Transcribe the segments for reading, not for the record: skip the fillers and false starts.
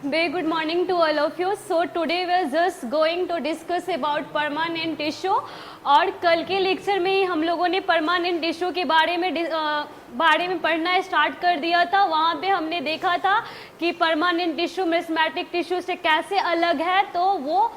Very good morning to all of you. So today we are just going to discuss about permanent tissue. और कल के lecture में ही हम लोगों ने परमानेंट टिश्यू के बारे में पढ़ना स्टार्ट कर दिया था। वहाँ पे हमने देखा था कि परमानेंट टिश्यू मेरिस्टेमेटिक टिश्यू से कैसे अलग है। तो वो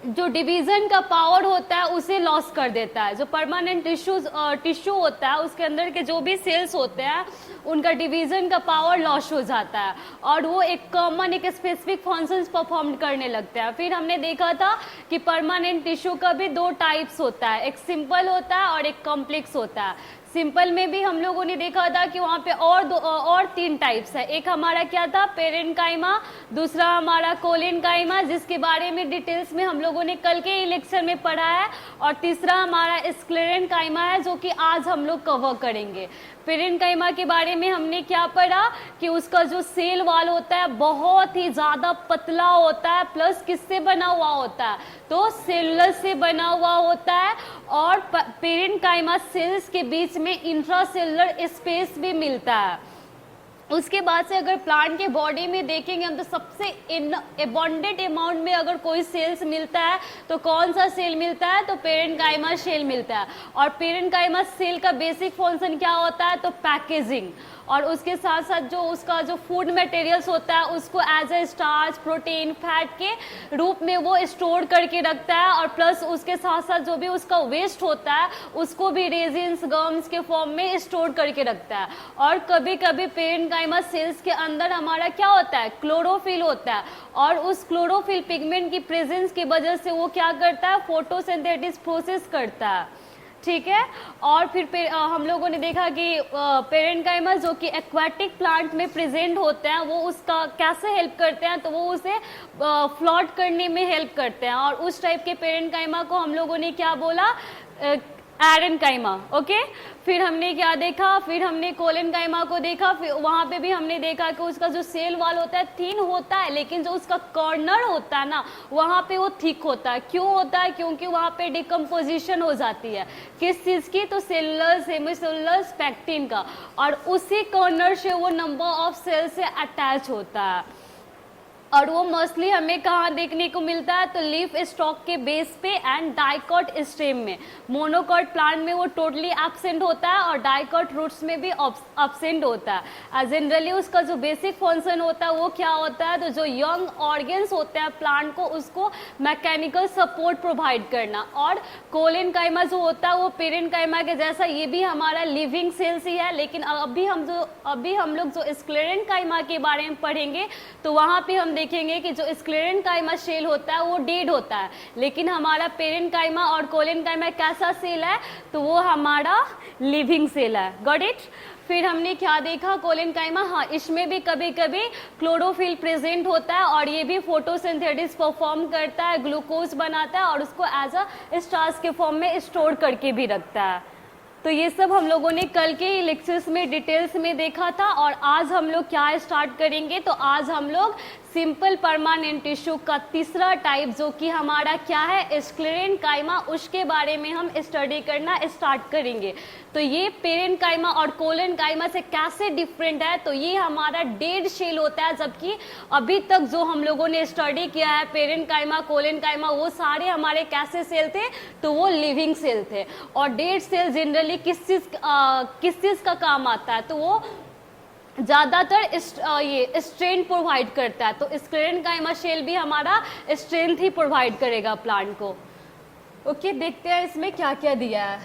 जो डिवीजन का पावर होता है उसे लॉस कर देता है। जो परमानेंट टिश्यू होता है उसके अंदर के जो भी सेल्स होते हैं उनका डिवीजन का पावर लॉस हो जाता है और वो एक कॉमन एक स्पेसिफिक फंक्शंस परफॉर्म करने लगते हैं। फिर हमने देखा था कि परमानेंट टिश्यू का भी दो टाइप्स होता है, एक सिंपल होता है और एक कॉम्प्लेक्स होता है। सिंपल में भी हम लोगों ने देखा था कि वहाँ पे और तीन टाइप्स है। एक हमारा क्या था, पेरेन्काइमा, दूसरा हमारा कोलेनकाइमा जिसके बारे में डिटेल्स में हम लोगों ने कल के लेक्चर में पढ़ा है, और तीसरा हमारा स्क्लेरेनकाइमा है जो कि आज हम लोग कवर करेंगे। पेरेन्काइमा के बारे में हमने क्या पढ़ा कि उसका जो सेल वॉल होता है बहुत ही ज़्यादा पतला होता है, प्लस किससे बना हुआ होता है, तो सेलुलर से बना हुआ होता है। और पेरेन्काइमा सेल्स के बीच में इंट्रासेलुलर स्पेस भी मिलता है। उसके बाद से अगर प्लांट के बॉडी में देखेंगे हम तो सबसे एबंडेंट अमाउंट में अगर कोई सेल्स मिलता है तो कौन सा सेल मिलता है, तो पेरेन्काइमा सेल मिलता है। और पेरेन्काइमा सेल का बेसिक फंक्शन क्या होता है, तो पैकेजिंग, और उसके साथ साथ जो उसका जो फूड मटेरियल्स होता है उसको as a starch, protein, fat के रूप में वो स्टोर करके रखता है। और प्लस उसके साथ साथ जो भी उसका वेस्ट होता है उसको भी रेजिन्स, गम्स के फॉर्म में स्टोर करके रखता है। और कभी कभी पेरेन्काइमा सेल्स के अंदर हमारा क्या होता है, क्लोरोफिल होता है, और उस क्लोरोफिल पिगमेंट की प्रेजेंस की वजह से वो क्या करता है, फोटोसिंथेसिस प्रोसेस करता है। ठीक है। और फिर हम लोगों ने देखा कि पेरेन्काइमा जो कि एक्वाटिक प्लांट में प्रेजेंट होते हैं वो उसका कैसे हेल्प करते हैं, तो वो उसे फ्लॉट करने में हेल्प करते हैं। और उस टाइप के पेरेन्काइमा को हम लोगों ने क्या बोला, एरेन्काइमा। ओके। फिर हमने क्या देखा, फिर हमने कोलेनकाइमा को देखा। फिर वहाँ पे भी हमने देखा कि उसका जो सेल वॉल होता है थिन होता है, लेकिन जो उसका कॉर्नर होता है ना वहाँ पे वो थिक होता है। क्यों होता है, क्योंकि वहाँ पे डिकम्पोजिशन हो जाती है किस चीज़ की, तो सेलुलर, सेमीसेलुलर, पेक्टिन का, और उसी कॉर्नर से वो नंबर ऑफ सेल से अटैच होता है। और वो मोस्टली हमें कहाँ देखने को मिलता है, तो लीफ स्टॉक के बेस पे एंड डाइकॉट स्टेम में। मोनोकॉट प्लांट में वो टोटली एब्सेंट होता है और डाइकॉट रूट्स में भी एब्सेंट होता है। जनरली उसका जो बेसिक फंक्शन होता है वो क्या होता है, तो जो यंग ऑर्गन्स होते हैं प्लांट को उसको मैकेनिकल सपोर्ट प्रोवाइड करना। और कोलेनकाइमा जो होता है वो पेरेन्काइमा के जैसा ये भी हमारा लिविंग सेल्स ही है, लेकिन अभी हम लोग जो स्क्लेरेन्काइमा के बारे में पढ़ेंगे तो वहाँ पे हम देखेंगे कि जो स्क्लेरेन्काइमा सेल होता है वो डेड होता है, लेकिन हमारा पेरेन्काइमा और कोलेनकाइमा कैसा सेल है, तो वो हमारा लिविंग सेल है। Got it. फिर हमने क्या देखा, कोलेनकाइमा, हाँ इसमें भी कभी कभी क्लोरोफिल प्रेजेंट होता है और ये भी फोटोसिंथेसिस परफॉर्म करता है, ग्लूकोज बनाता है और उसको एज अ स्टार्च के फॉर्म में स्टोर करके भी रखता है। तो ये सब हम लोगों ने कल के लेक्चर्स में डिटेल्स में देखा था। और आज हम लोग क्या स्टार्ट करेंगे, तो आज हम लोग सिंपल परमानेंट टिश्यू का तीसरा टाइप जो कि हमारा क्या है, स्क्लेरेन्काइमा, उसके बारे में हम स्टडी करना स्टार्ट करेंगे। तो ये पेरेन्काइमा और कोलेनकाइमा से कैसे डिफरेंट है, तो ये हमारा डेड सेल होता है, जबकि अभी तक जो हम लोगों ने स्टडी किया है पेरेन्काइमा, कोलेनकाइमा, वो सारे हमारे कैसे सेल थे, तो वो लिविंग सेल थे। और डेड सेल जनरली किस चीज़ का काम आता है, तो वो ज़्यादातर ये स्ट्रेंथ प्रोवाइड करता है। तो स्क्लेरेन्काइमा सेल भी हमारा स्ट्रेंथ ही प्रोवाइड करेगा प्लांट को। ओके, देखते हैं इसमें क्या क्या दिया है।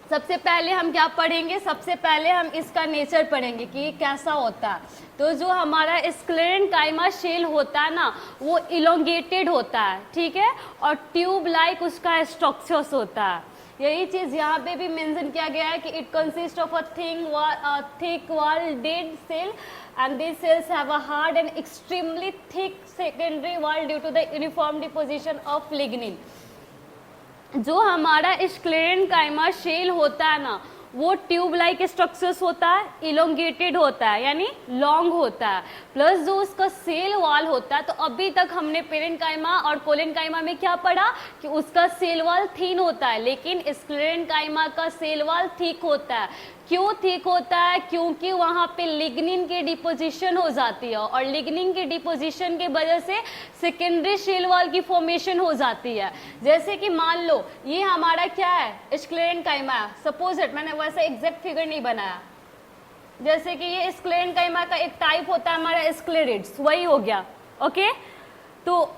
सबसे पहले हम क्या पढ़ेंगे, सबसे पहले हम इसका नेचर पढ़ेंगे कि ये कैसा होता है। तो जो हमारा स्क्लेरेन्काइमा सेल होता है ना वो इलोंगेटेड होता है, ठीक है, और ट्यूब लाइक उसका स्ट्रक्चर्स होता है। यही चीज यहाँ पे भी मेंशन किया गया है कि it consist of a thick wall dead cell and this cells have a hard and extremely thick secondary wall due to the uniform deposition of lignin. जो हमारा स्क्लेरेन्काइमा सेल होता है ना वो ट्यूब लाइक स्ट्रक्चर्स होता है, elongated होता है यानी लॉन्ग होता है, प्लस जो उसका सेल वॉल होता है। तो अभी तक हमने पेरेन्काइमा और कोलेनकाइमा में क्या पढ़ा कि उसका सेल वॉल थिन होता है, लेकिन स्क्लेरेन्काइमा का सेल वॉल थिक होता है। क्यों थिक होता है? क्योंकि वहां पे लिग्निन की डिपोजिशन हो जाती है और लिग्निन की डिपोजिशन के वजह से सेकेंडरी शेल वॉल की फॉर्मेशन हो जाती है। जैसे कि मान लो ये हमारा क्या है, स्क्लेरेंकाइमा है, सपोज इट, मैंने वैसे एग्जैक्ट फिगर नहीं बनाया, जैसे कि ये स्क्लेरेंकाइमा का एक टाइप होता है हमारा स्क्लेरिड्स, वही हो गया। ओके, तो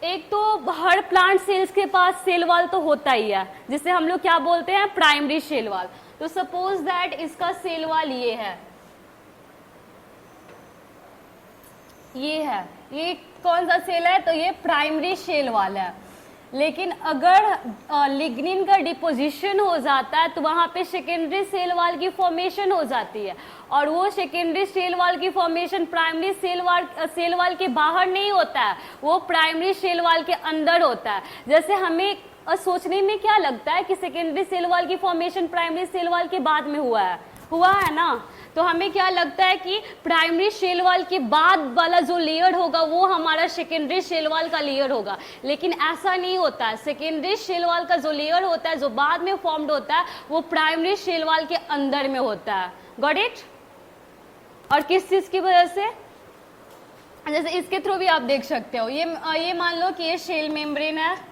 एक तो हर प्लांट सेल्स के पास सेल वॉल तो होता ही है, जिसे हम लोग क्या बोलते हैं, प्राइमरी शेल वॉल। तो सपोज दैट इसका सेल वॉल ये है, ये कौन सा सेल है, तो ये प्राइमरी शेल वॉल है। लेकिन अगर लिग्निन का डिपोजिशन हो जाता है तो वहां पे सेकेंडरी सेल वॉल की फॉर्मेशन हो जाती है और वो सेकेंडरी सेल वॉल की फॉर्मेशन प्राइमरी सेल वॉल के बाहर नहीं होता है, वो प्राइमरी सेल वॉल के अंदर होता है। जैसे हमें सोचने में क्या लगता है कि सेकेंडरी सेल वॉल की फॉर्मेशन प्राइमरी सेल वॉल के बाद में हुआ है ना, तो हमें क्या लगता है कि प्राइमरी शेल वॉल के बाद वाला जो लेयर होगा वो हमारा सेकेंडरी शेल वॉल का लेयर होगा, लेकिन ऐसा नहीं होता है। सेकेंडरी शेल वॉल का जो लेयर होता है, जो बाद में फॉर्म्ड होता है, वो प्राइमरी शेल वॉल के अंदर में होता है। Got it? और किस चीज की वजह से, जैसे इसके थ्रू भी आप देख सकते हो, ये मान लो कि ये शेल मेम्ब्रेन है,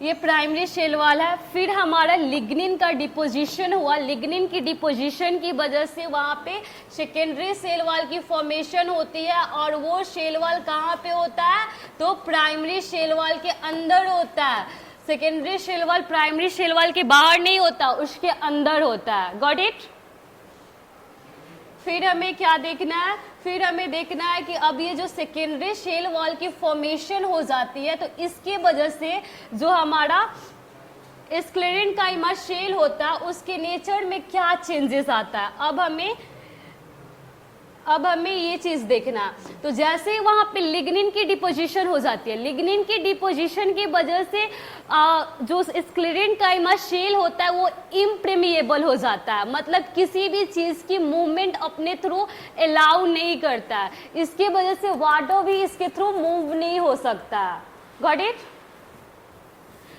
ये प्राइमरी शेल वॉल है, फिर हमारा लिग्निन का डिपोजिशन हुआ, लिग्निन की डिपोजिशन की वजह से वहां पे सेकेंडरी सेल वॉल की फॉर्मेशन होती है और वो शेल वॉल कहाँ पे होता है, तो प्राइमरी शेल वॉल के अंदर होता है। Secondary cell wall primary cell wall के बाहर नहीं होता, उसके अंदर होता है। Got it? फिर हमें क्या देखना है, फिर हमें देखना है कि अब ये जो सेकेंडरी शेल वॉल की फॉर्मेशन हो जाती है, तो इसके वजह से जो हमारा स्क्लेरेंकाइमा शेल होता है उसके नेचर में क्या चेंजेस आता है, अब हमें ये चीज देखना है। तो जैसे ही वहां पे लिग्निन की डिपोजिशन हो जाती है, लिग्निन की डिपोजिशन की वजह से जो स्क्लेरेंकाइमा शेल होता है वो इम्प्रेमिएबल हो जाता है, मतलब किसी भी चीज की मूवमेंट अपने थ्रू अलाउ नहीं करता है, इसके वजह से वाटर भी इसके थ्रू मूव नहीं हो सकता है। Got it?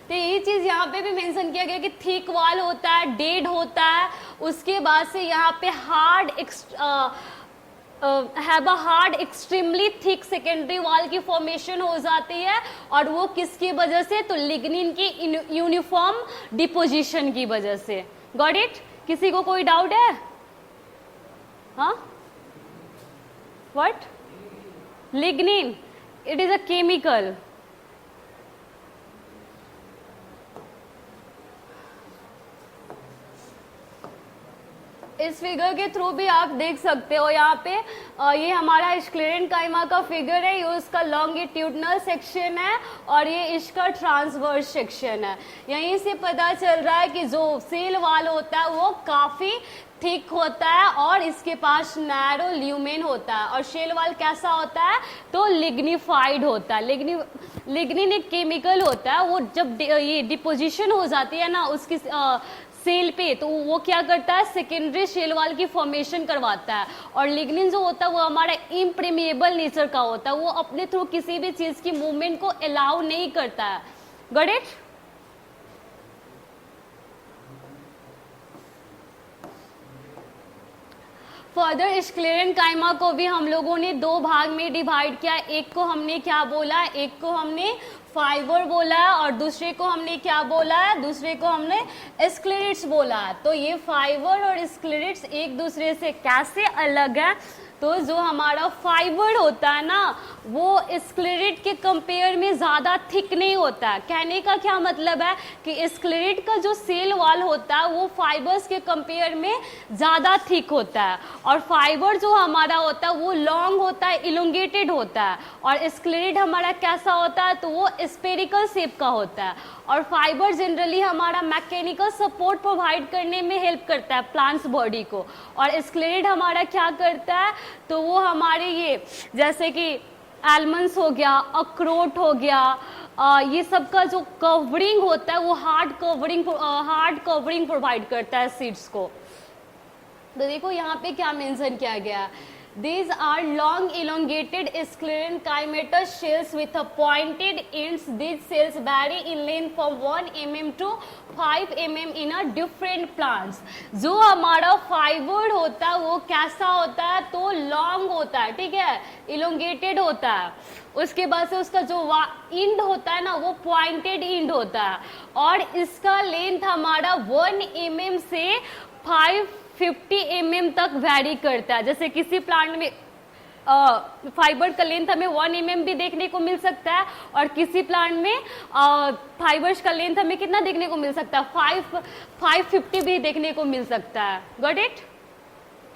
तो ये चीज यहाँ पे भी मेंशन किया गया कि थिक वॉल होता है, डेड होता है, उसके बाद से यहाँ पे have a hard extremely thick secondary wall की फॉर्मेशन हो जाती है, और वो किसकी वजह से, तो लिग्निन की यूनिफॉर्म डिपोजिशन की वजह से। Got it? किसी को कोई डाउट है? हाँ, what? Lignin, it is a chemical. इस फिगर के थ्रू भी आप देख सकते हो, यहाँ पे ये हमारा स्क्लेरेंकाइमा का फिगर है, ये उसका लॉन्गिट्यूडनल सेक्शन है और ये इसका ट्रांसवर्स सेक्शन है। यहीं से पता चल रहा है कि जो सेल वॉल होता है वो काफी थिक होता है और इसके पास नैरो ल्यूमेन होता है, और शेल वॉल कैसा होता है, तो लिग्निफाइड होता है। लिग्निन एक केमिकल होता है, वो जब ये डिपोजिशन हो जाती है ना उसकी सेल पे, तो वो क्या करता है, सेकेंडरी शेल वॉल की फॉर्मेशन करवाता है। और लिग्निन जो होता है वो हमारा इम्प्रेमिएबल नेचर का होता है, वो अपने थ्रू किसी भी चीज की मूवमेंट को अलाउ नहीं करता है। Got it? फर्दर स्क्लेरेंकाइमा को भी हम लोगों ने दो भाग में डिवाइड किया, एक को हमने क्या बोला, एक को हमने फाइबर बोला है और दूसरे को हमने क्या बोला है, दूसरे को हमने स्क्लेरिड्स बोला है। तो ये फाइबर और स्क्लेरिड्स एक दूसरे से कैसे अलग है, तो जो हमारा फाइबर होता है ना वो स्क्लेरिड के कंपेयर में ज़्यादा थिक नहीं होता है। कहने का क्या मतलब है कि स्क्लेरिड का जो सेल वॉल होता है वो फाइबर्स के कंपेयर में ज़्यादा थिक होता है, और फाइबर जो हमारा होता है वो लॉन्ग होता है, इलोंगेटेड होता है, और स्क्लेरिड हमारा कैसा होता है, तो वो स्पेरिकल शेप का होता है। और फाइबर जनरली हमारा मैकेनिकल सपोर्ट प्रोवाइड करने में हेल्प करता है प्लांट्स बॉडी को, और स्क्लेरिड हमारा क्या करता है, तो वो हमारे ये जैसे कि आलमंड्स हो गया, अखरोट हो गया, ये सब का जो कवरिंग होता है वो हार्ड कवरिंग प्रोवाइड करता है सीड्स को। तो देखो यहाँ पे क्या मेंशन किया गया है, These are long elongated sclerenchymatous shells with a pointed ends. These cells vary in length from 1 mm to 5 mm in a different plants. जो हमारा फाइबर होता है वो कैसा होता है, तो लॉन्ग होता है, ठीक है, इलोंगेटेड होता है. उसके बाद से उसका जो इंड होता है ना वो पॉइंटेड इंड होता है, और इसका लेंथ हमारा 1 mm से 550 mm तक वैरी करता है. जैसे किसी प्लांट में फाइबर का लेंथ हमें 1 mm भी देखने को मिल सकता है, और किसी प्लांट में फाइबर्स का लेंथ हमें कितना देखने को मिल सकता है, 550 भी देखने को मिल सकता है. Got it?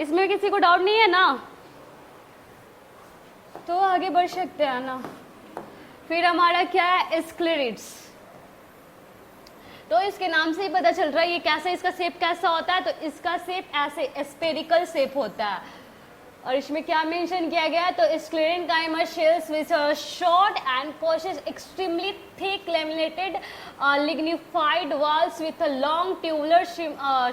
इसमें किसी को डाउट नहीं है ना? तो आगे बढ़ सकते हैं ना. फिर हमारा क्या है, स्क्लेरिड्स. तो इसके नाम से ही पता चल रहा है ये कैसा, इसका शेप कैसा होता है. तो इसका शेप ऐसे स्फेरिकल शेप होता है. और इसमें क्या मेंशन किया गया है, तो sclerenchyma cells which are short and possess extremely thick laminated lignified walls with a long tubular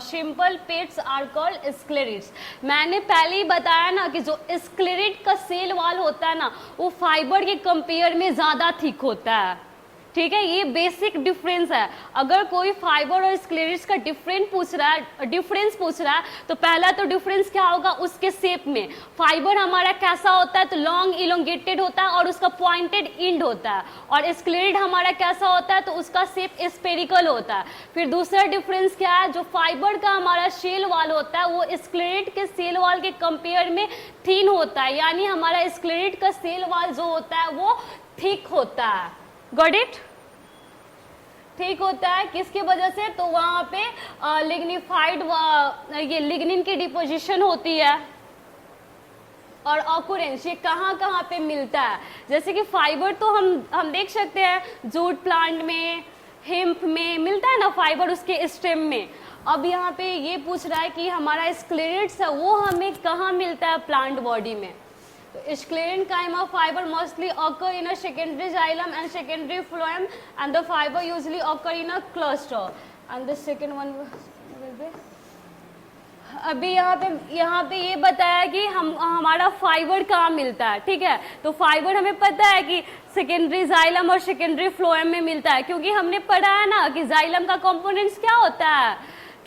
simple pits are called sclereids. मैंने पहले ही बताया ना कि जो स्क्लेरिड का सेल वॉल होता है ना वो फाइबर के कंपेयर में ज्यादा थिक होता है. ठीक है, ये बेसिक डिफरेंस है. अगर कोई फाइबर और स्क्लेरिड्स का डिफरेंस पूछ रहा है तो पहला तो डिफरेंस क्या होगा, उसके शेप में. फाइबर हमारा कैसा होता है, तो लॉन्ग इलोंगेटेड होता है और उसका पॉइंटेड इंड होता है, और स्क्लेरिड हमारा कैसा होता है, तो उसका शेप स्फेरिकल होता है. फिर दूसरा डिफरेंस क्या है, जो फाइबर का हमारा शेल वॉल होता है वो स्क्लेरिड के सेल वॉल के कंपेयर में थिन होता है, यानी हमारा स्क्लेरिड का सेल वॉल जो होता है वो थिक होता है. Got it? ठीक होता है. किसकी वजह से, तो वहां पे लिग्निफाइड ये लिग्निन की डिपोजिशन होती है. और ऑकुरेंस ये कहाँ कहाँ पे मिलता है, जैसे कि फाइबर तो हम देख सकते हैं जूट प्लांट में, हिम्प में मिलता है ना फाइबर, उसके स्टेम में. अब यहाँ पे ये पूछ रहा है कि हमारा स्क्लेरिड्स है वो हमें कहाँ मिलता है प्लांट बॉडी में. तो sclerenchyma fiber mostly occur in a secondary xylem and secondary phloem, and the fiber usually occur in a cluster. And the second one will be, अभी यहाँ पे ये बताया कि हमारा फाइबर कहाँ मिलता है. ठीक है, तो फाइबर हमें पता है कि सेकेंडरी जाइलम और सेकेंडरी फ्लोएम में मिलता है, क्योंकि हमने पढ़ा है ना कि जाइलम का कंपोनेंट्स क्या होता है,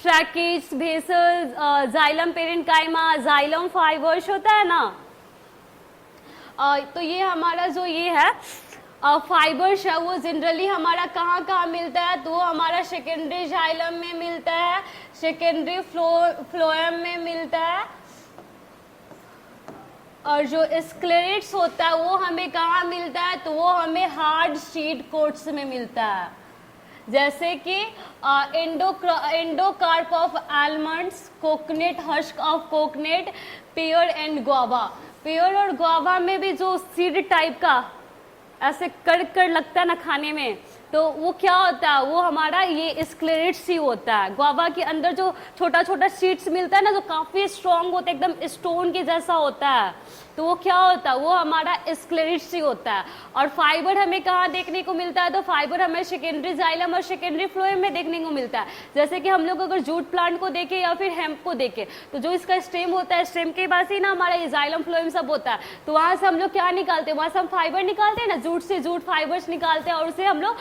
tracheids, vessels, xylem parenchyma, xylem fibres होता है ना. तो ये हमारा जो ये है फाइबर्स है वो जनरली हमारा कहाँ कहाँ मिलता है, तो हमारा सेकेंडरी जाइलम में मिलता है, सेकेंडरी फ्लोएम में मिलता है, और जो स्क्लेरिड्स होता है वो हमें कहाँ मिलता है, तो वो हमें हार्ड सीड कोट्स में मिलता है. जैसे कि endocarp of almonds, coconut husk of coconut, pair and guava. Pair और गुआवा में भी जो सीड टाइप का ऐसे कर लगता है ना खाने में, तो वो क्या होता है, वो हमारा ये स्क्लेरिड्स ही होता है. गुआवा के अंदर जो छोटा छोटा सीड्स मिलता है ना, जो काफी स्ट्रॉन्ग होता है, एकदम स्टोन के जैसा होता है, तो वो क्या होता है, वो हमारा स्क्लेरिड्स ही होता है. और फाइबर हमें कहाँ देखने को मिलता है, तो फाइबर हमें सेकेंडरी जाइलम और सेकेंडरी फ्लोएम में देखने को मिलता है. जैसे कि हम लोग अगर जूट प्लांट को देखें या फिर हेम्प को देखें, तो जो इसका स्टेम होता है, स्टेम के पास ही ना हमारा ये जाइलम फ्लोएम सब होता है. तो वहां से हम लोग क्या निकालते हैं, वहां से हम फाइबर निकालते हैं ना, जूट से जूट फाइबर्स निकालते हैं, और उसे हम लोग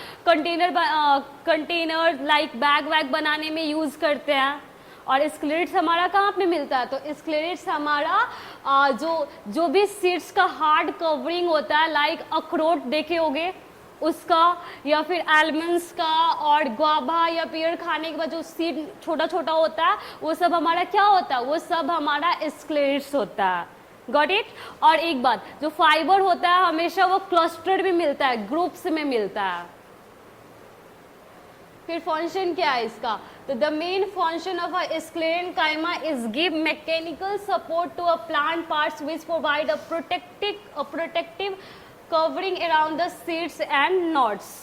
कंटेनर लाइक बैग वैग बनाने में यूज करते हैं. और स्क्लेरिड्स हमारा कहाँ पे मिलता है, तो स्क्लेरिड्स हमारा जो भी सीड्स का हार्ड कवरिंग होता है, लाइक अखरोट देखे होगे उसका, या फिर आलमंड्स का, और गुआवा या पेयर खाने के बाद जो सीड छोटा छोटा होता है वो सब हमारा क्या होता है, वो सब हमारा स्क्लेरिड्स होता है. Got it? और एक बात, जो फाइबर होता है हमेशा वो क्लस्टर में मिलता है, ग्रुप्स में मिलता है. फिर फंक्शन क्या है इसका, तो the main function of a sclerenchyma is give mechanical support to a plant parts which provide a protective covering around the seeds and nuts.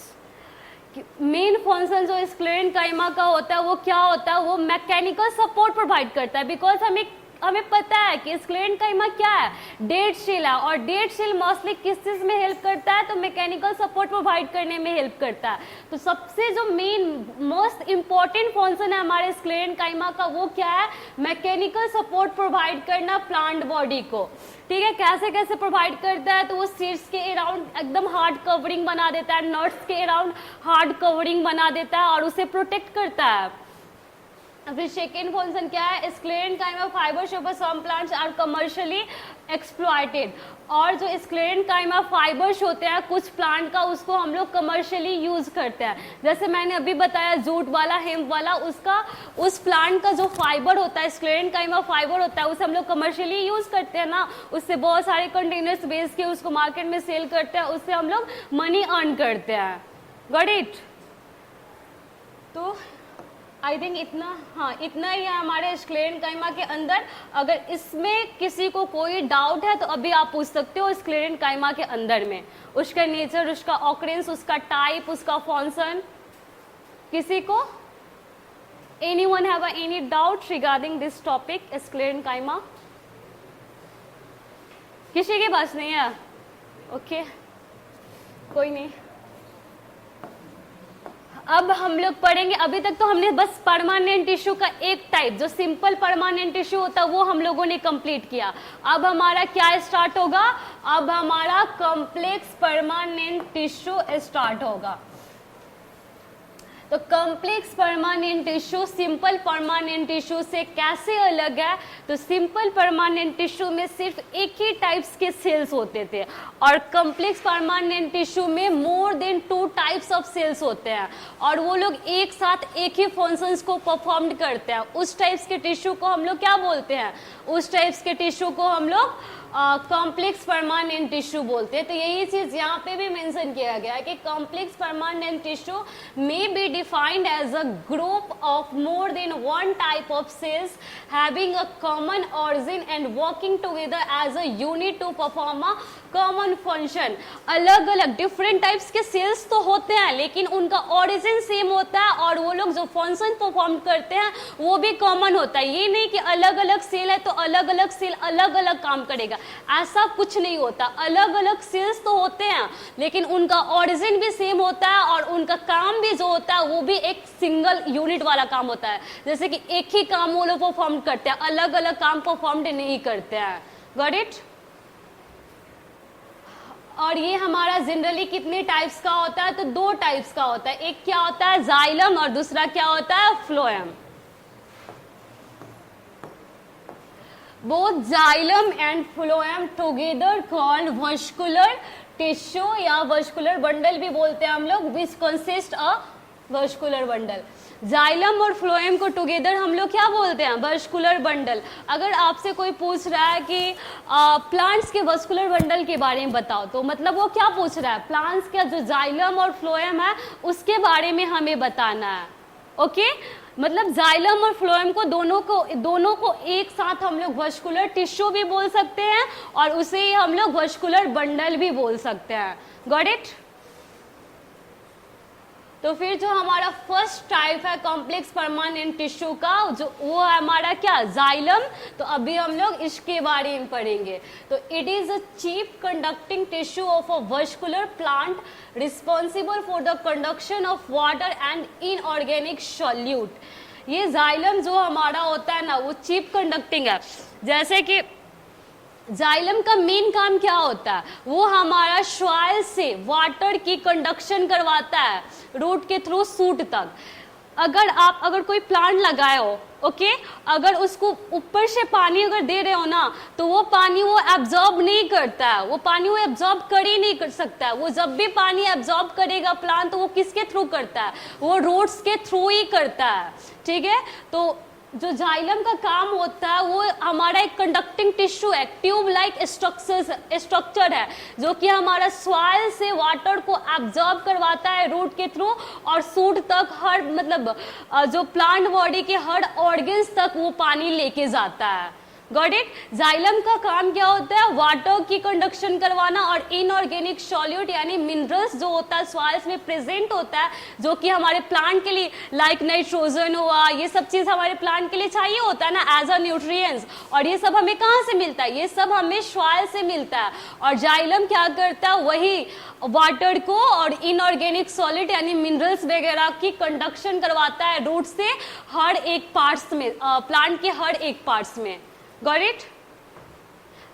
Main function जो sclerenchyma का होता है वो क्या होता है, वो मैकेनिकल सपोर्ट प्रोवाइड करता है. बिकॉज हमें पता है कि sclerenchyma क्या है, डेड सेल है, और डेड सेल मोस्टली किस चीज में हेल्प करता है, तो मैकेनिकल सपोर्ट प्रोवाइड करने में हेल्प करता है. तो सबसे जो मेन मोस्ट इंपॉर्टेंट फंक्शन है हमारे sclerenchyma का वो क्या है, मैकेनिकल सपोर्ट प्रोवाइड करना प्लांट बॉडी को. ठीक है, कैसे कैसे प्रोवाइड करता है, तो वो सीड्स के अराउंड एकदम हार्ड कवरिंग बना देता है, नट्स के अराउंड हार्ड कवरिंग बना देता है और उसे प्रोटेक्ट करता है। फिर सेकेंड फंक्शन क्या है, sclerenchyma fibres of some plants are commercially exploited. और जो स्क्लेरेन्काइमा फाइबर्स होते हैं कुछ प्लांट का, उसको हम लोग कमर्शियली यूज करते हैं। जैसे मैंने अभी बताया जूट वाला, हेम्प वाला, उसका उस प्लांट का जो फाइबर होता है, स्क्लेरेन्काइमा फाइबर होता है, उसे हम लोग कमर्शियली यूज करते हैं ना। उससे बहुत सारे कंटेनर्स बेच के उसको मार्केट में सेल करते हैं, उससे हम लोग मनी अर्न करते हैं। Got it? तो आई थिंक इतना, हाँ इतना ही है हमारे स्क्लेरेन्काइमा के अंदर। अगर इसमें किसी को कोई डाउट है तो अभी आप पूछ सकते हो स्क्लेरेन्काइमा के अंदर में, उसका नेचर, उसका ऑकरेंस, उसका टाइप, उसका फंक्शन। किसी को anyone have any doubt regarding this topic sclerenchyma? किसी के पास नहीं है? ओके, कोई नहीं। अब हम लोग पढ़ेंगे, अभी तक तो हमने बस परमानेंट टिश्यू का एक टाइप, जो सिंपल परमानेंट टिश्यू होता है, वो हम लोगों ने कंप्लीट किया। अब हमारा क्या स्टार्ट होगा? अब हमारा कॉम्प्लेक्स परमानेंट टिश्यू स्टार्ट होगा। तो complex permanent tissue simple permanent tissue से कैसे अलग है? तो सिंपल परमानेंट टिश्यू में सिर्फ एक ही टाइप्स के सेल्स होते थे और कॉम्प्लेक्स परमानेंट टिश्यू में more than 2 types of cells होते हैं और वो लोग एक साथ एक ही फंक्शंस को परफॉर्म करते हैं। उस टाइप्स के टिश्यू को हम लोग क्या बोलते हैं? उस टाइप्स के टिश्यू को हम लोग कॉम्प्लेक्स परमानेंट टिश्यू बोलते हैं। तो यही चीज यहाँ पे भी मेंशन किया गया है कि complex permanent tissue may be defined as a group of more than 1 type of cells having a common origin and working together as a unit to perform a common function. अलग अलग different types के sales तो होते हैं लेकिन उनका origin same होता है और वो लोग जो फंक्शन परफॉर्म करते हैं वो भी कॉमन होता है। ये नहीं कि अलग अलग सेल है तो अलग अलग सेल अलग अलग काम करेगा, ऐसा कुछ नहीं होता। अलग अलग सेल्स तो होते हैं लेकिन उनका ऑरिजिन भी सेम होता है और उनका काम भी जो होता है वो भी एक सिंगल यूनिट वाला काम होता है। जैसे कि एक ही काम वो लोग परफॉर्म करते हैं, अलग अलग काम परफॉर्म नहीं करते हैं। Got it? और ये हमारा जनरली कितने टाइप्स का होता है? तो 2 टाइप्स का होता है। एक क्या होता है? जाइलम, और दूसरा क्या होता है? Phloem. Both xylem and phloem together called vascular tissue या वस्कुलर बंडल भी बोलते हैं हम लोग, which consist a vascular bundle. Xylem और फ्लोएम को टुगेदर हम लोग क्या बोलते हैं? Vascular bundle. अगर आपसे कोई पूछ रहा है कि प्लांट्स के वस्कुलर बंडल के बारे में बताओ, तो मतलब वो क्या पूछ रहा है? प्लांट्स का जो जाइलम और फ्लोएम है उसके बारे में हमें बताना है। ओके, मतलब जाइलम और फ्लोएम को दोनों को एक साथ हम लोग वस्कुलर टिश्यू भी बोल सकते हैं और उसे ही हम लोग वस्कुलर बंडल भी बोल सकते हैं। Got it? तो फिर जो हमारा फर्स्ट टाइप है कॉम्प्लेक्स परमानेंट टिश्यू का, जो वो है हमारा क्या? जाइलम। तो अभी हम लोग इसके बारे में पढ़ेंगे। तो it is a chief conducting tissue of a vascular plant responsible for the conduction of water and inorganic solute. ये जाइलम जो हमारा होता है ना, वो चीप कंडक्टिंग है। जैसे कि जाइलम का मेन काम क्या होता है? वो हमारा सॉइल से वाटर की कंडक्शन करवाता है रूट के थ्रू सूट तक। अगर कोई प्लांट लगाए हो, ओके, अगर उसको ऊपर से पानी अगर दे रहे हो ना, तो वो पानी वो एब्जॉर्ब नहीं करता है, वो पानी वो एब्जॉर्ब कर ही नहीं कर सकता है। वो जब भी पानी एब्जॉर्ब करेगा प्लांट, तो वो किसके थ्रू करता है? वो रूट्स के थ्रू ही करता है। ठीक है, तो जो जाइलम का काम होता है वो हमारा एक कंडक्टिंग टिश्यू है, ट्यूब लाइक स्ट्रक्चर है, जो कि हमारा सॉइल से वाटर को एब्जॉर्ब करवाता है रूट के थ्रू और सूट तक, हर मतलब जो प्लांट बॉडी के हर ऑर्गन्स तक वो पानी लेके जाता है। Got it? जाइलम का काम क्या होता है? वाटर की कंडक्शन करवाना और इनऑर्गेनिक सॉल्यूट यानी मिनरल्स जो होता है सॉइल्स में प्रेजेंट होता है, जो कि हमारे प्लांट के लिए लाइक नाइट्रोजन हुआ, ये सब चीज हमारे प्लांट के लिए चाहिए होता है ना एज अ न्यूट्रिएंट्स। और ये सब हमें कहाँ से मिलता है? ये सब हमें सॉइल से मिलता है। और जाइलम क्या करता है? वही वाटर को और इनऑर्गेनिक सॉलिड यानी मिनरल्स वगैरह की कंडक्शन करवाता है रूट से हर एक पार्ट्स में, प्लांट के हर एक पार्ट्स में। Got it?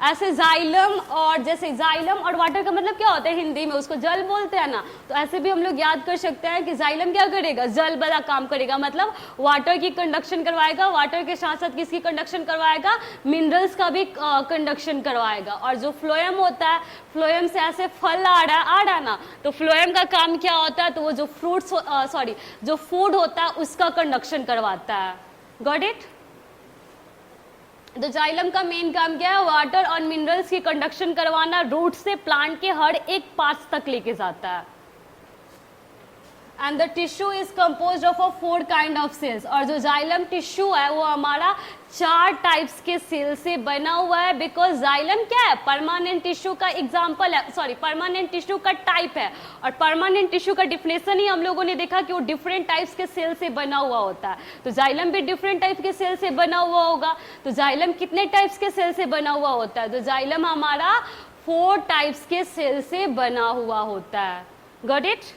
ऐसे जाइलम, और जैसे जाइलम और वाटर का मतलब क्या होता है हिंदी में, उसको जल बोलते हैं ना, तो ऐसे भी हम लोग याद कर सकते हैं कि जाइलम क्या करेगा, जल वाला काम करेगा, मतलब वाटर की कंडक्शन करवाएगा, वाटर के साथ साथ किसकी कंडक्शन करवाएगा, मिनरल्स का भी कंडक्शन करवाएगा। और जो फ्लोएम होता है, फ्लोएम से ऐसे फल आ रहा है ना, तो फ्लोएम का काम क्या होता है, तो वो जो फ्रूट्स जो फूड होता है उसका कंडक्शन करवाता है। Got it? तो जाइलम का मेन काम क्या है, वाटर और मिनरल्स की कंडक्शन करवाना, रूट से प्लांट के हर एक पार्ट तक लेके जाता है। And the tissue is composed of 4 kind of cells. और जो जाइलम टिश्यू है वो हमारा 4 टाइप्स के सेल से बना हुआ है, बिकॉज जाइलम क्या है, परमानेंट टिश्यू का एग्जाम्पल है, परमानेंट टिश्यू का टाइप है। और परमानेंट टिश्यू का डिफिनेशन ही हम लोगों ने देखा कि वो डिफरेंट टाइप्स के सेल से बना हुआ होता है। तो जाइलम भी डिफरेंट टाइप के सेल से बना हुआ होगा। तो जाइलम कितने टाइप्स के सेल से बना हुआ होता है, तो जाइलम हमारा 4 टाइप्स के सेल से बना हुआ होता है। Got it?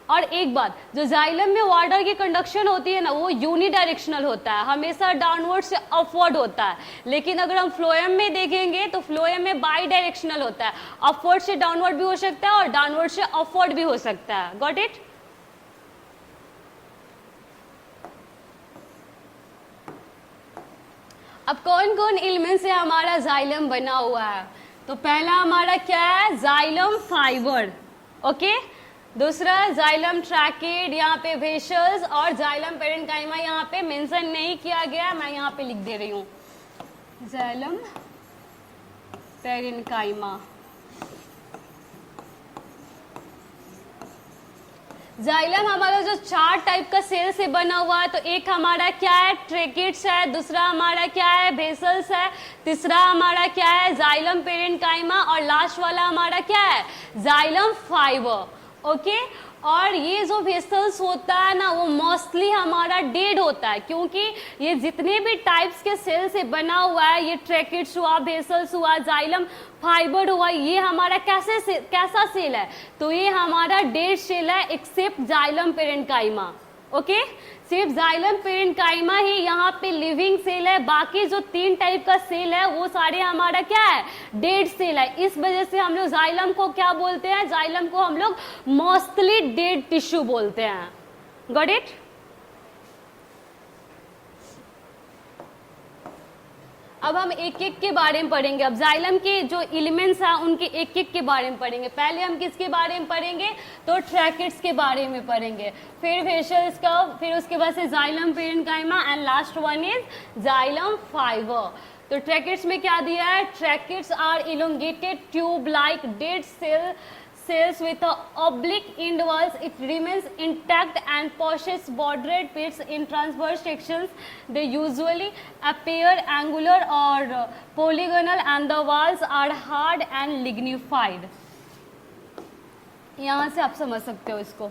और एक बात, जो जाइलम में वाटर की कंडक्शन होती है ना, वो यूनिडायरेक्शनल होता है, हमेशा डाउनवर्ड से अपवर्ड होता है। लेकिन अगर हम फ्लोएम में देखेंगे तो फ्लोएम में बाई डायरेक्शनल होता है, अपवर्ड से डाउनवर्ड भी हो सकता है और डाउनवर्ड से अपवर्ड भी हो सकता है। Got it? अब कौन कौन एलिमेंट से हमारा जाइलम बना हुआ है, तो पहला हमारा क्या है, जाइलम फाइबर। ओके, दूसरा जाइलम ट्रैकेड, यहाँ पे वेसल्स, और जाइलम पेरेन्काइमा यहाँ पे मेंशन नहीं किया गया, मैं यहाँ पे लिख दे रही हूँ, जाइलम पेरेन्काइमा। जाइलम हमारा जो 4 टाइप का सेल से बना हुआ है, तो एक हमारा क्या है, ट्रैकेड्स है, दूसरा हमारा क्या है, वेसल्स है, तीसरा हमारा क्या है, जाइलम पेरेन्काइमा, और लास्ट वाला हमारा क्या है, जाइलम फाइबर। ओके, और ये जो वेसल्स होता है ना, वो मोस्टली हमारा डेड होता है, क्योंकि ये जितने भी टाइप्स के सेल से बना हुआ है, ये ट्रैकेड्स हुआ, वेसल्स हुआ, जाइलम फाइबर हुआ, ये हमारा कैसा सेल है, तो ये हमारा डेड सेल है, एक्सेप्ट जाइलम पेरेन्काइमा। ओके, सिर्फ जाइलम पेरेन्काइमा ही यहाँ पे लिविंग सेल है, बाकी जो 3 टाइप का सेल है वो सारे हमारा क्या है, डेड सेल है। इस वजह से हम लोग जाइलम को क्या बोलते हैं, जाइलम को हम लोग मोस्टली डेड टिश्यू बोलते हैं। Got it? अब हम एक एक के बारे में पढ़ेंगे। अब जाइलम के जो एलिमेंट्स हैं उनके एक एक के बारे में पढ़ेंगे। पहले हम किसके बारे में पढ़ेंगे, तो ट्रैकेट्स के बारे में पढ़ेंगे, फिर वेसल्स का, फिर उसके बाद से xylem parenchyma, and last one is xylem fibre. तो ट्रैकेट्स में क्या दिया है, tracheids are elongated tube like dead cells with a oblique end walls. It remains intact and possesses bordered pits in transverse sections. They usually appear angular or polygonal and the walls are hard and lignified. यहाँ से आप समझ सकते हो इसको।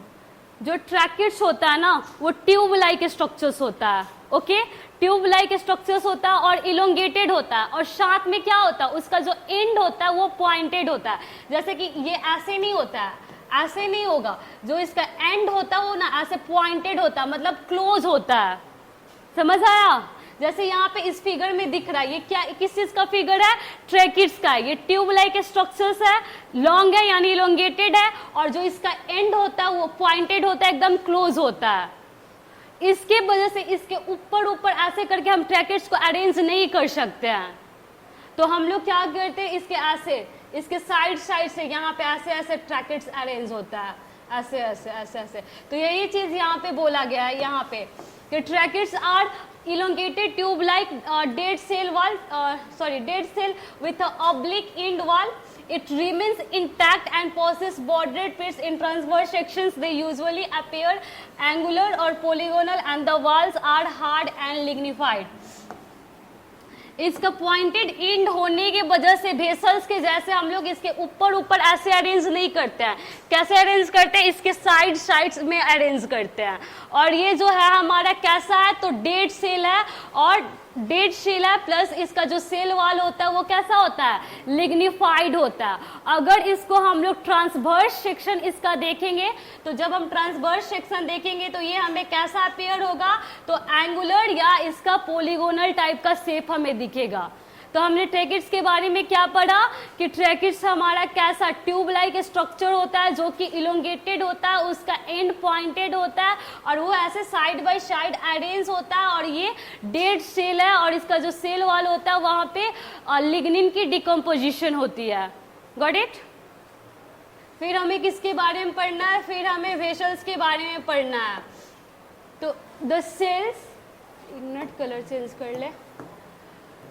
जो tracheids होता है ना, वो ट्यूब लाइक स्ट्रक्चर्स होता है। ओके, ट्यूब लाइक स्ट्रक्चर्स होता है और इलोंगेटेड होता है, और साथ में क्या होता है, उसका जो एंड होता है वो पॉइंटेड होता है। जैसे कि ये ऐसे नहीं होता है, ऐसे नहीं होगा, जो इसका एंड होता है वो ना ऐसे पॉइंटेड होता है, मतलब क्लोज होता है। समझ आया? जैसे यहाँ पे इस फिगर में दिख रहा है, ये क्या, किस चीज का फिगर है, ट्रैकेट्स का है। ये ट्यूब लाइक स्ट्रक्चर्स है, लॉन्ग है यानी इलोंगेटेड है, और जो इसका एंड होता है वो पॉइंटेड होता है, एकदम क्लोज होता है। इसके वजह से इसके ऊपर ऊपर ऐसे करके हम ट्रैकेट्स को अरेंज नहीं कर सकते हैं, तो हम लोग क्या करते हैं, इसके ऐसे, इसके साइड से यहाँ पे ऐसे ऐसे ट्रैकेट्स अरेंज होता है, ऐसे ऐसे ऐसे ऐसे। तो यही चीज यहाँ पे बोला गया है, यहाँ पे कि tracheids are elongated tube like dead cell with a oblique end wall. It remains intact and possesses bordered pits in transverse sections. They usually appear angular or polygonal and the walls are hard and lignified. इसका pointed and होने की वजह से vessels के जैसे हम लोग इसके ऊपर ऊपर ऐसे अरेंज नहीं करते हैं। कैसे अरेंज करते हैं, इसके साइड्स में अरेंज करते हैं। और ये जो है हमारा कैसा है, तो डेड सेल है, और डेड सेल है प्लस इसका जो सेल वाल होता है वो कैसा होता है, लिग्निफाइड होता है। अगर इसको हम लोग ट्रांसवर्स सेक्शन इसका देखेंगे, तो जब हम ट्रांसवर्स सेक्शन देखेंगे तो ये हमें कैसा अपीयर होगा, तो एंगुलर या इसका पोलीगोनल टाइप का शेप हमें दिखेगा। तो हमने ट्रैकिट्स के बारे में क्या पढ़ा कि ट्रैकिट्स हमारा कैसा ट्यूब लाइक स्ट्रक्चर होता है जो कि इलोंगेटेड होता है, उसका एंड पॉइंटेड होता है और वो ऐसे साइड बाय साइड अरेंज होता है और ये डेड सेल है और इसका जो सेल वॉल होता है वहाँ पे लिग्निन की डिकम्पोजिशन होती है। Got it? फिर हमें किसके बारे में पढ़ना है? फिर हमें वेसल्स के बारे में पढ़ना है। तो द सेल्स, मिनट कलर चेंज कर ले।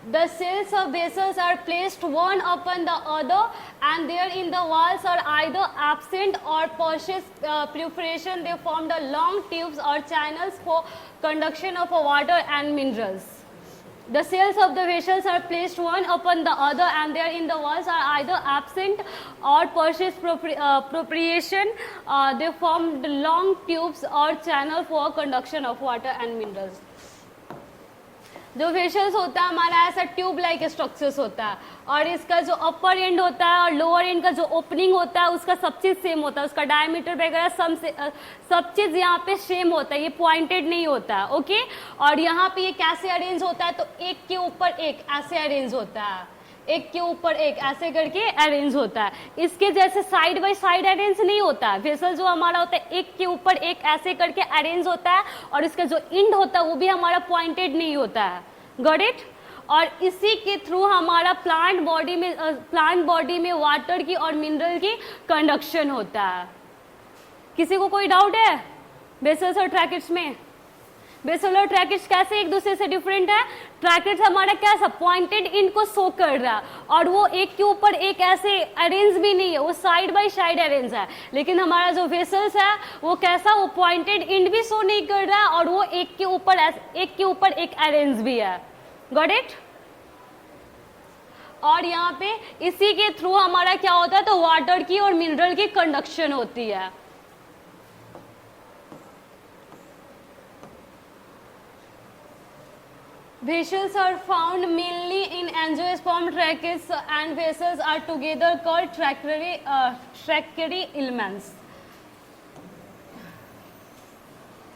The cells of vessels are placed one upon the other and there in the walls are either absent or purchase perforation. They form the long tubes or channels for conduction of water and minerals. The cells of the vessels are placed one upon the other and there in the walls are either absent or purchase perforation. They form the long tubes or channel for conduction of water and minerals. जो vessels होता है हमारा ऐसा tube like structures होता है और इसका जो अपर एंड होता है और लोअर एंड का जो ओपनिंग होता है उसका सब चीज़ सेम होता है, उसका डायमीटर वगैरह सब चीज़ यहाँ पे सेम होता है, ये पॉइंटेड नहीं होता है। ओके, और यहाँ पे ये कैसे अरेंज होता है? तो एक के ऊपर एक ऐसे अरेंज होता है, एक के ऊपर एक ऐसे करके अरेंज होता है। इसके जैसे साइड बाय साइड अरेंज नहीं होता है। वेसल जो हमारा होता है एक के ऊपर एक ऐसे करके अरेंज होता है और इसका जो इंड होता है वो भी हमारा पॉइंटेड नहीं होता है। Got it? और इसी के थ्रू हमारा प्लांट बॉडी में वाटर की और मिनरल की कंडक्शन होता है। किसी को कोई डाउट है वेसल्स और ट्रैकिट्स में? वेसल और ट्रैकिट्स कैसे एक दूसरे से डिफरेंट है? ट्रैकिट्स हमारा कैसा पॉइंटेड इंड को शो कर रहा है और वो एक के ऊपर एक ऐसे अरेंज भी नहीं है, वो साइड बाय साइड अरेंज है। लेकिन हमारा जो वेसल्स है वो कैसा, वो पॉइंटेड इंड भी शो नहीं कर रहा है और वो एक के ऊपर एक अरेंज भी है। Got it? और यहाँ पे इसी के थ्रू हमारा क्या होता है? तो वाटर की और मिनरल की कंडक्शन होती है। Vessels are found mainly in angiosperm. Tracheids and vessels are together called tracheidy elements.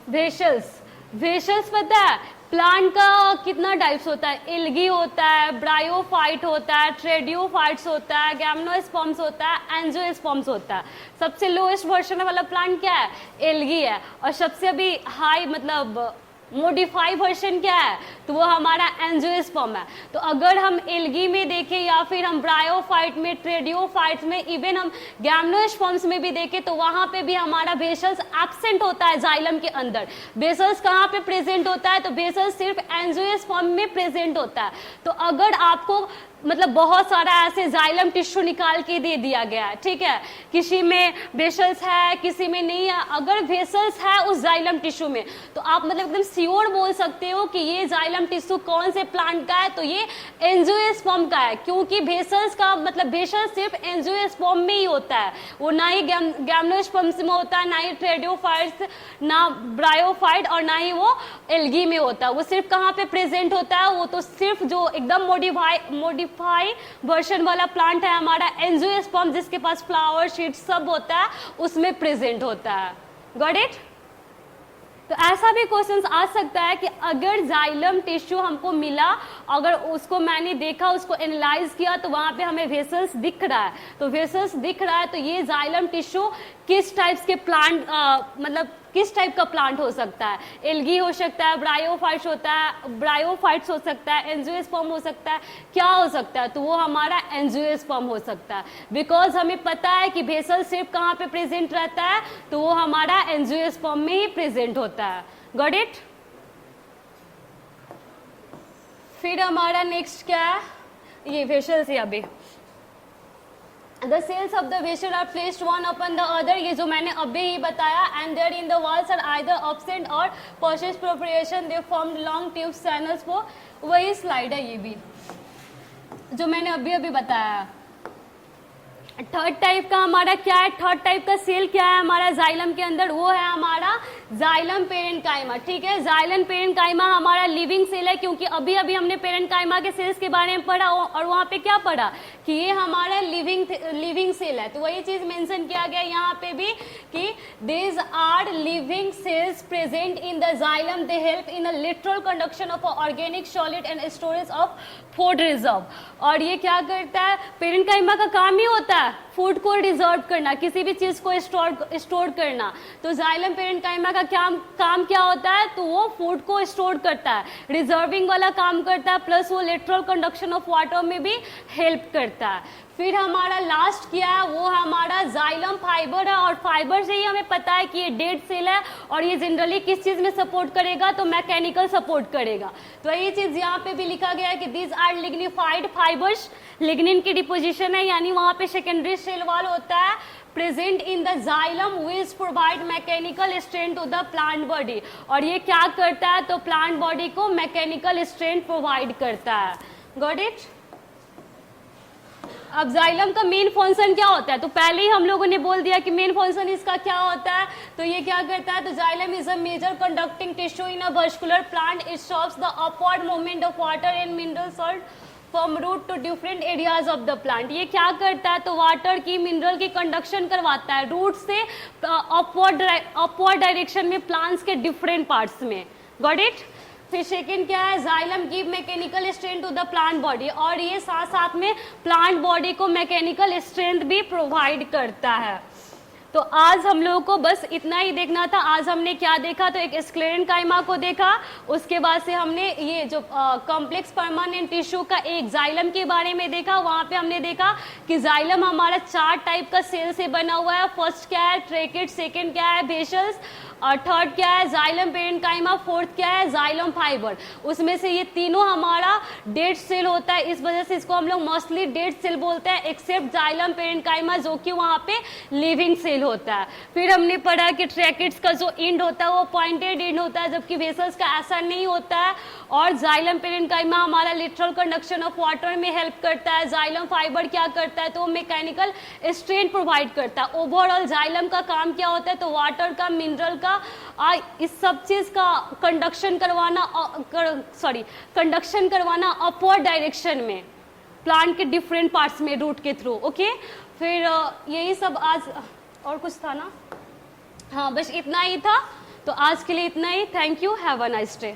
Vessels पता है प्लांट का कितना टाइप्स होता है? एल्गी होता है, ब्रायोफाइट होता है, ट्रेडियोफाइट्स होता है, गैम्नोस्पर्म्स होता है, एंजियोस्पर्म्स होता है। सबसे लोएस्ट वर्जन वाला प्लांट क्या है? एल्गी है। और सबसे अभी हाई मतलब मोडिफाई वर्जन क्या है? तो वो हमारा एंजियोस्पर्म है। तो अगर हम एल्गी में देखें या फिर हम ब्रायोफाइट में, ट्रेडियोफाइट्स में, इवन हम गैम्नोस्पर्म्स में भी देखें तो वहां पे भी हमारा वेसल्स एब्सेंट होता है जाइलम के अंदर। वेसल्स कहाँ पे प्रेजेंट होता है? तो वेसल्स सिर्फ एंजियोस्पर्म में प्रेजेंट होता है। तो अगर आपको मतलब बहुत सारा ऐसे जाइलम टिश्यू निकाल के दे दिया गया है, ठीक है, किसी में वेसल्स है किसी में नहीं है, अगर वेसल्स है उस जाइलम टिश्यू में तो आप मतलब एकदम श्योर बोल सकते हो कि ये जाइलम टिश्यू कौन से प्लांट का है? तो ये एंजियोस्पर्म का है, क्योंकि वेसल्स का मतलब वेसल सिर्फ एंजियोस्पर्म में ही होता है, वो ना ही गैम्नोस्पर्म्स में होता है, ना ही ट्रेडियोफाइट्स, ना ब्रायोफाइट और ना ही वो एल्गी में होता है। वो सिर्फ कहाँ पे प्रेजेंट होता है? वो तो सिर्फ जो एकदम मोडिफाई वर्जन वाला प्लांट है हमारा एंजियोस्पर्म, जिसके पास फ्लावर शीट सब होता है, उसमें प्रेजेंट होता है। Got it? तो ऐसा भी क्वेश्चन आ सकता है कि अगर जाइलम टिश्यू हमको मिला, अगर उसको मैंने देखा, उसको एनालाइज किया तो वहां पे हमें वेसल्स दिख रहा है, तो वेसल्स दिख रहा है तो ये जाइलम टिश्यू किस टाइप्स के प्लांट मतलब किस टाइप का प्लांट हो सकता है? एल्गी हो सकता है, ब्रायोफाइट्स हो सकता है, एंजियोस्पर्म हो सकता है, क्या हो सकता है? तो वो हमारा एंजियोस्पर्म हो सकता है, बिकॉज हमें पता है कि वेसल सिर्फ कहाँ पे प्रेजेंट रहता है? तो वो हमारा एंजियोस्पर्म में ही प्रेजेंट होता है। Got it? फिर हमारा नेक्स्ट क्या है? ये वेसल्स या अभी The cells of the vessel are placed one upon the other, ये जो मैंने अभी ही बताया, and there in the walls are either absent or purchase perforation. They form long tubes channels for, वही स्लाइड है ये भी जो मैंने अभी बताया। थर्ड टाइप का हमारा क्या है? थर्ड टाइप का सेल क्या है हमारा जाइलम के अंदर? वो है हमारा जाइलम पेरेंकाइमा, ठीक है। जाइलम पेरेंकाइमा हमारा लिविंग सेल है, क्योंकि अभी अभी हमने पेरेंकाइमा के सेल्स के बारे में पढ़ा और वहाँ पे क्या पढ़ा कि ये हमारा लिविंग सेल है। तो वही चीज मेंशन किया गया यहाँ पे भी कि these are living cells present in the xylem, they help in a literal conduction of organic solid and storage of food reserve. और ये क्या करता है, पेरेंकाइमा का काम ही होता है फूड को रिजर्व करना, किसी भी चीज को स्टोर करना। तो जाइलम पेरेंकाइमा का काम क्या होता है, तो वो फूड को स्टोर करता है, रिजर्विंग वाला काम करता है, प्लस वो लेटरल कंडक्शन ऑफ वाटर में भी हेल्प करता है। फिर हमारा लास्ट क्या है, वो हमारा जाइलम फाइबर है। और फाइबर से ही हमें पता है कि ये डेड सेल है और ये जनरली किस चीज में सपोर्ट करेगा, तो मैकेनिकल सपोर्ट करेगा। तो ये चीज यहाँ पे भी लिखा गया है कि these are lignified fibres, lignin की डिपोजिशन है, यानी वहां पे सेकेंडरी सेल वॉल होता है present in the xylem which provide mechanical strength to the plant body. और ये क्या करता है, तो प्लांट बॉडी को मैकेनिकल स्ट्रेंथ प्रोवाइड करता है। Got it. अब जाइलम का मेन फंक्शन क्या होता है, तो पहले ही हम लोगों ने बोल दिया कि मेन फंक्शन इसका क्या होता है। तो ये क्या करता है, तो xylem is a major conducting tissue in a vascular plant. It stops the upward movement of water and mineral salt from root to different areas of the plant. ये क्या करता है, तो वाटर की मिनरल की कंडक्शन करवाता है root से अपवर्ड डायरेक्शन में प्लांट्स के डिफरेंट पार्ट्स में। Got it. फिर सेकेंड क्या है, xylem give mechanical strength to the plant body, और ये साथ साथ में प्लांट बॉडी को मैकेनिकल स्ट्रेंथ भी प्रोवाइड करता है। तो आज हम लोगों को बस इतना ही देखना था। आज हमने क्या देखा, तो एक स्क्लेरेंकाइमा को देखा, उसके बाद से हमने ये जो कॉम्प्लेक्स परमानेंट टिश्यू का एक जाइलम के बारे में देखा। वहां पे हमने देखा कि जाइलम हमारा 4 टाइप का सेल से बना हुआ है। फर्स्ट क्या है, ट्रेकेट, सेकेंड क्या है, वेसल्स, और थर्ड क्या है, जाइलम पेरेंकाइमा, फोर्थ क्या है, जाइलम फाइबर। उसमें से ये तीनों हमारा डेड सेल होता है, इस वजह से इसको हम लोग मोस्टली डेड सेल बोलते हैं, एक्सेप्ट जाइलम पेरेंकाइमा जो कि वहाँ पे लिविंग सेल होता है। फिर हमने पढ़ा कि ट्रैकेट्स का जो एंड होता है वो पॉइंटेड एंड होता है, जबकि वेसल्स का ऐसा नहीं होता है। और जाइलम पेरेंकाइमा हमारा लिटरल कंडक्शन ऑफ वाटर में हेल्प करता है। जाइलम फाइबर क्या करता है, तो वो मैकेनिकल स्ट्रेंथ प्रोवाइड करता है। ओवरऑल जाइलम का काम क्या होता है, तो वाटर का, मिनरल का, इस सब चीज का कंडक्शन करवाना अपवर्ड डायरेक्शन में प्लांट के डिफरेंट पार्ट्स में रूट के थ्रू। ओके। फिर यही सब आज, और कुछ था ना, हाँ बस इतना ही था। तो आज के लिए इतना ही। Thank you, have a nice day.